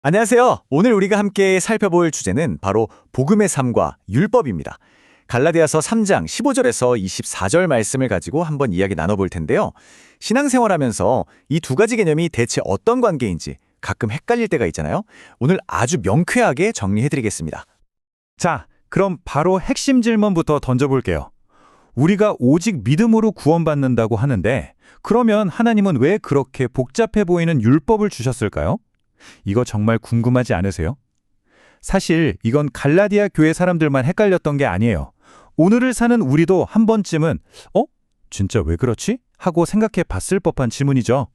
안녕하세요. 오늘 우리가 함께 살펴볼 주제는 바로 복음의 삶과 율법입니다. 갈라디아서 3장 15절에서 24절 말씀을 가지고 한번 이야기 나눠볼 텐데요. 신앙생활하면서 이 두 가지 개념이 대체 어떤 관계인지 가끔 헷갈릴 때가 있잖아요. 오늘 아주 명쾌하게 정리해드리겠습니다. 자, 그럼 바로 핵심 질문부터 던져볼게요. 우리가 오직 믿음으로 구원받는다고 하는데, 그러면 하나님은 왜 그렇게 복잡해 보이는 율법을 주셨을까요? 이거 정말 궁금하지 않으세요? 사실 이건 갈라디아 교회 사람들만 헷갈렸던 게 아니에요. 오늘을 사는 우리도 한 번쯤은 진짜 왜 그렇지? 하고 생각해 봤을 법한 질문이죠.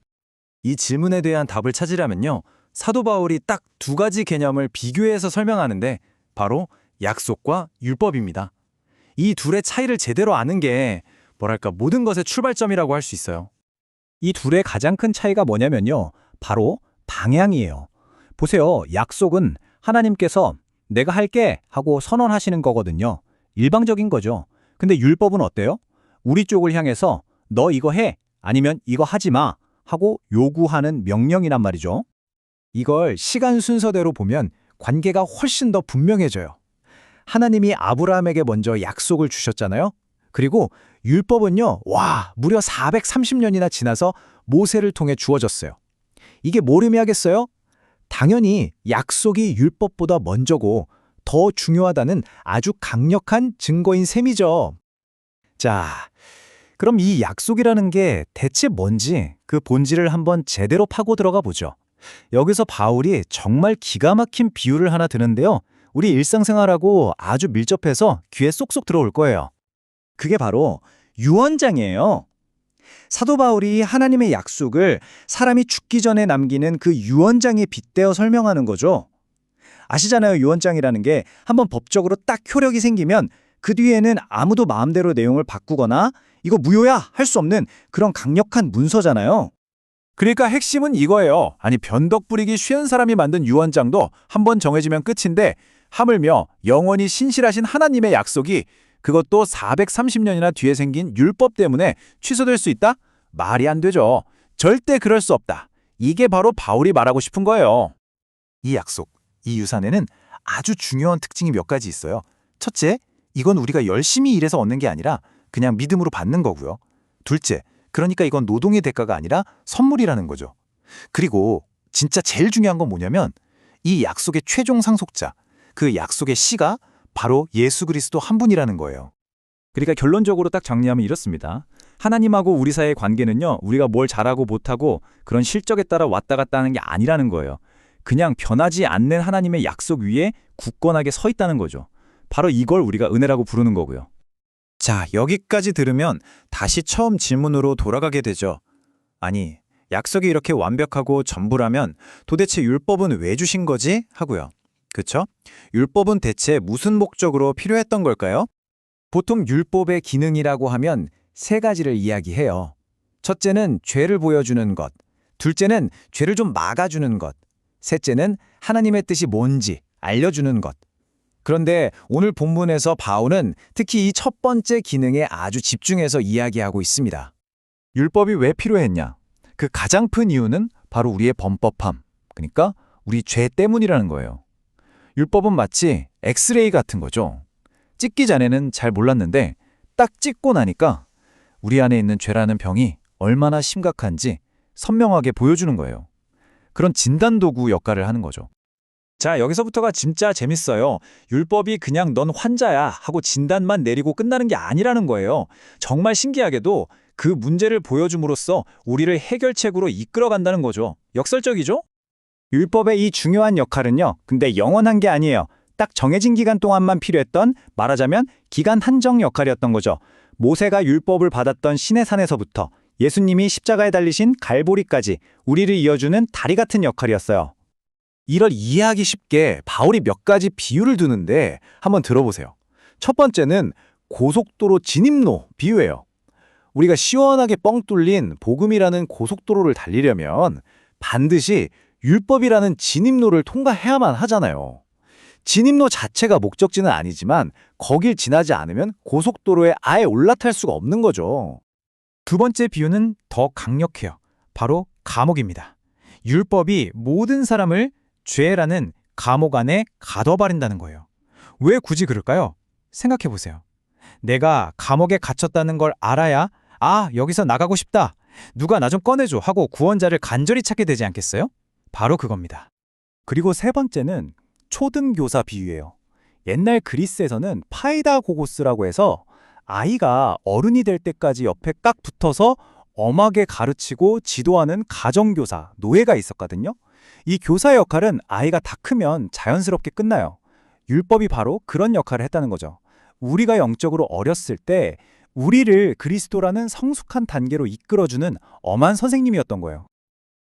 이 질문에 대한 답을 찾으려면요. 사도 바울이 딱 두 가지 개념을 비교해서 설명하는데 바로 약속과 율법입니다. 이 둘의 차이를 제대로 아는 게 모든 것의 출발점이라고 할 수 있어요. 이 둘의 가장 큰 차이가 뭐냐면요. 바로 방향이에요. 보세요. 약속은 하나님께서 내가 할게 하고 선언하시는 거거든요. 일방적인 거죠. 근데 율법은 어때요? 우리 쪽을 향해서 너 이거 해 아니면 이거 하지 마 하고 요구하는 명령이란 말이죠. 이걸 시간 순서대로 보면 관계가 훨씬 더 분명해져요. 하나님이 아브라함에게 먼저 약속을 주셨잖아요. 그리고 율법은요. 무려 430년이나 지나서 모세를 통해 주어졌어요. 이게 뭘 의미하겠어요? 당연히 약속이 율법보다 먼저고 더 중요하다는 아주 강력한 증거인 셈이죠. 자, 그럼 이 약속이라는 게 대체 뭔지 그 본질을 한번 제대로 파고 들어가 보죠. 여기서 바울이 정말 기가 막힌 비유를 하나 드는데요. 우리 일상생활하고 아주 밀접해서 귀에 쏙쏙 들어올 거예요. 그게 바로 유언장이에요. 사도 바울이 하나님의 약속을 사람이 죽기 전에 남기는 그 유언장에 빗대어 설명하는 거죠. 아시잖아요. 유언장이라는 게 한번 법적으로 딱 효력이 생기면 그 뒤에는 아무도 마음대로 내용을 바꾸거나 이거 무효야 할 수 없는 그런 강력한 문서잖아요. 그러니까 핵심은 이거예요. 아니, 변덕 부리기 쉬운 사람이 만든 유언장도 한번 정해지면 끝인데, 하물며 영원히 신실하신 하나님의 약속이 그것도 430년이나 뒤에 생긴 율법 때문에 취소될 수 있다? 말이 안 되죠. 절대 그럴 수 없다. 이게 바로 바울이 말하고 싶은 거예요. 이 약속, 이 유산에는 아주 중요한 특징이 몇 가지 있어요. 첫째, 이건 우리가 열심히 일해서 얻는 게 아니라 그냥 믿음으로 받는 거고요. 둘째, 그러니까 이건 노동의 대가가 아니라 선물이라는 거죠. 그리고 진짜 제일 중요한 건 뭐냐면 이 약속의 최종 상속자, 그 약속의 씨가 바로 예수 그리스도 한 분이라는 거예요. 그러니까 결론적으로 딱 정리하면 이렇습니다. 하나님하고 우리 사이의 관계는요. 우리가 뭘 잘하고 못하고 그런 실적에 따라 왔다 갔다 하는 게 아니라는 거예요. 그냥 변하지 않는 하나님의 약속 위에 굳건하게 서 있다는 거죠. 바로 이걸 우리가 은혜라고 부르는 거고요. 자, 여기까지 들으면 다시 처음 질문으로 돌아가게 되죠. 아니, 약속이 이렇게 완벽하고 전부라면 도대체 율법은 왜 주신 거지? 하고요. 그쵸? 율법은 대체 무슨 목적으로 필요했던 걸까요? 보통 율법의 기능이라고 하면 세 가지를 이야기해요. 첫째는 죄를 보여주는 것, 둘째는 죄를 좀 막아주는 것, 셋째는 하나님의 뜻이 뭔지 알려주는 것. 그런데 오늘 본문에서 바울은 특히 이 첫 번째 기능에 아주 집중해서 이야기하고 있습니다. 율법이 왜 필요했냐? 그 가장 큰 이유는 바로 우리의 범법함, 그러니까 우리 죄 때문이라는 거예요. 율법은 마치 엑스레이 같은 거죠. 찍기 전에는 잘 몰랐는데 딱 찍고 나니까 우리 안에 있는 죄라는 병이 얼마나 심각한지 선명하게 보여주는 거예요. 그런 진단도구 역할을 하는 거죠. 자, 여기서부터가 진짜 재밌어요. 율법이 그냥 넌 환자야 하고 진단만 내리고 끝나는 게 아니라는 거예요. 정말 신기하게도 그 문제를 보여줌으로써 우리를 해결책으로 이끌어간다는 거죠. 역설적이죠? 율법의 이 중요한 역할은요. 근데 영원한 게 아니에요. 딱 정해진 기간 동안만 필요했던, 말하자면 기간 한정 역할이었던 거죠. 모세가 율법을 받았던 시내산에서부터 예수님이 십자가에 달리신 갈보리까지 우리를 이어주는 다리 같은 역할이었어요. 이를 이해하기 쉽게 바울이 몇 가지 비유를 두는데 한번 들어보세요. 첫 번째는 고속도로 진입로 비유예요. 우리가 시원하게 뻥 뚫린 복음이라는 고속도로를 달리려면 반드시 율법이라는 진입로를 통과해야만 하잖아요. 진입로 자체가 목적지는 아니지만 거길 지나지 않으면 고속도로에 아예 올라탈 수가 없는 거죠. 두 번째 비유는 더 강력해요. 바로 감옥입니다. 율법이 모든 사람을 죄라는 감옥 안에 가둬버린다는 거예요. 왜 굳이 그럴까요? 생각해 보세요. 내가 감옥에 갇혔다는 걸 알아야 여기서 나가고 싶다. 누가 나 좀 꺼내줘 하고 구원자를 간절히 찾게 되지 않겠어요? 바로 그겁니다. 그리고 세 번째는 초등교사 비유예요. 옛날 그리스에서는 파이다고고스라고 해서 아이가 어른이 될 때까지 옆에 깍 붙어서 엄하게 가르치고 지도하는 가정교사, 노예가 있었거든요. 이 교사의 역할은 아이가 다 크면 자연스럽게 끝나요. 율법이 바로 그런 역할을 했다는 거죠. 우리가 영적으로 어렸을 때 우리를 그리스도라는 성숙한 단계로 이끌어주는 엄한 선생님이었던 거예요.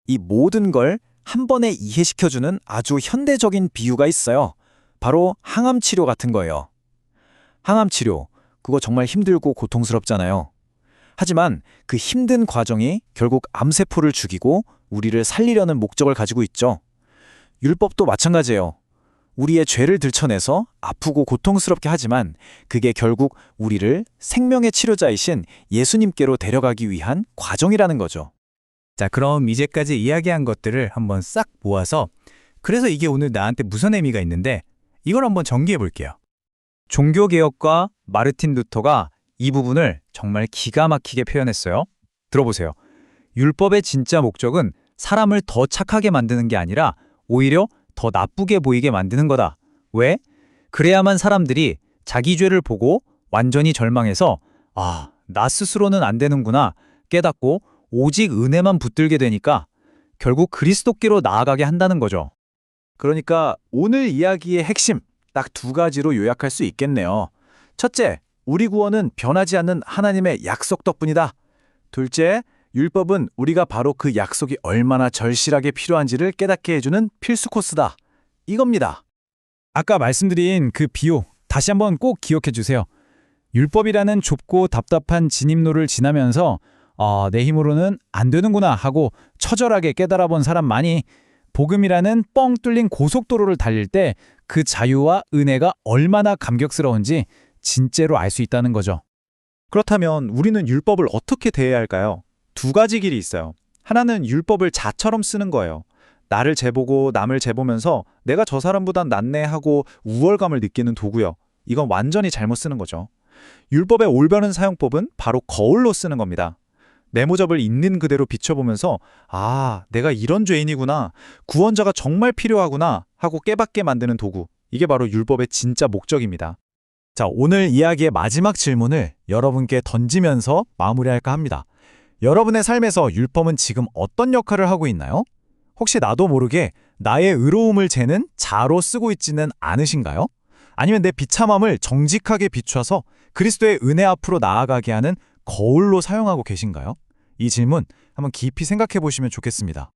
이 모든 걸 한 번에 이해시켜주는 아주 현대적인 비유가 있어요. 바로 항암 치료 같은 거예요. 항암 치료, 그거 정말 힘들고 고통스럽잖아요. 하지만 그 힘든 과정이 결국 암세포를 죽이고 우리를 살리려는 목적을 가지고 있죠. 율법도 마찬가지예요. 우리의 죄를 들춰내서 아프고 고통스럽게 하지만 그게 결국 우리를 생명의 치료자이신 예수님께로 데려가기 위한 과정이라는 거죠. 자, 그럼 이제까지 이야기한 것들을 한번 싹 모아서 그래서 이게 오늘 나한테 무슨 의미가 있는데 이걸 한번 정리해 볼게요. 종교개혁가 마르틴 루터가 이 부분을 정말 기가 막히게 표현했어요. 들어보세요. 율법의 진짜 목적은 사람을 더 착하게 만드는 게 아니라 오히려 더 나쁘게 보이게 만드는 거다. 왜? 그래야만 사람들이 자기 죄를 보고 완전히 절망해서 나 스스로는 안 되는구나 깨닫고 오직 은혜만 붙들게 되니까 결국 그리스도께로 나아가게 한다는 거죠. 그러니까 오늘 이야기의 핵심 딱 두 가지로 요약할 수 있겠네요. 첫째, 우리 구원은 변하지 않는 하나님의 약속 덕분이다. 둘째, 율법은 우리가 바로 그 약속이 얼마나 절실하게 필요한지를 깨닫게 해주는 필수 코스다. 이겁니다. 아까 말씀드린 그 비유 다시 한번 꼭 기억해 주세요. 율법이라는 좁고 답답한 진입로를 지나면서 내 힘으로는 안 되는구나 하고 처절하게 깨달아 본 사람 많이 복음이라는 뻥 뚫린 고속도로를 달릴 때 그 자유와 은혜가 얼마나 감격스러운지 진짜로 알 수 있다는 거죠. 그렇다면 우리는 율법을 어떻게 대해야 할까요? 두 가지 길이 있어요. 하나는 율법을 자처럼 쓰는 거예요. 나를 재보고 남을 재보면서 내가 저 사람보단 낫네 하고 우월감을 느끼는 도구요. 이건 완전히 잘못 쓰는 거죠. 율법의 올바른 사용법은 바로 거울로 쓰는 겁니다. 내 모습을 있는 그대로 비춰보면서 내가 이런 죄인이구나, 구원자가 정말 필요하구나 하고 깨닫게 만드는 도구. 이게 바로 율법의 진짜 목적입니다. 자, 오늘 이야기의 마지막 질문을 여러분께 던지면서 마무리할까 합니다. 여러분의 삶에서 율법은 지금 어떤 역할을 하고 있나요? 혹시 나도 모르게 나의 의로움을 재는 자로 쓰고 있지는 않으신가요? 아니면 내 비참함을 정직하게 비춰서 그리스도의 은혜 앞으로 나아가게 하는 거울로 사용하고 계신가요? 이 질문 한번 깊이 생각해 보시면 좋겠습니다.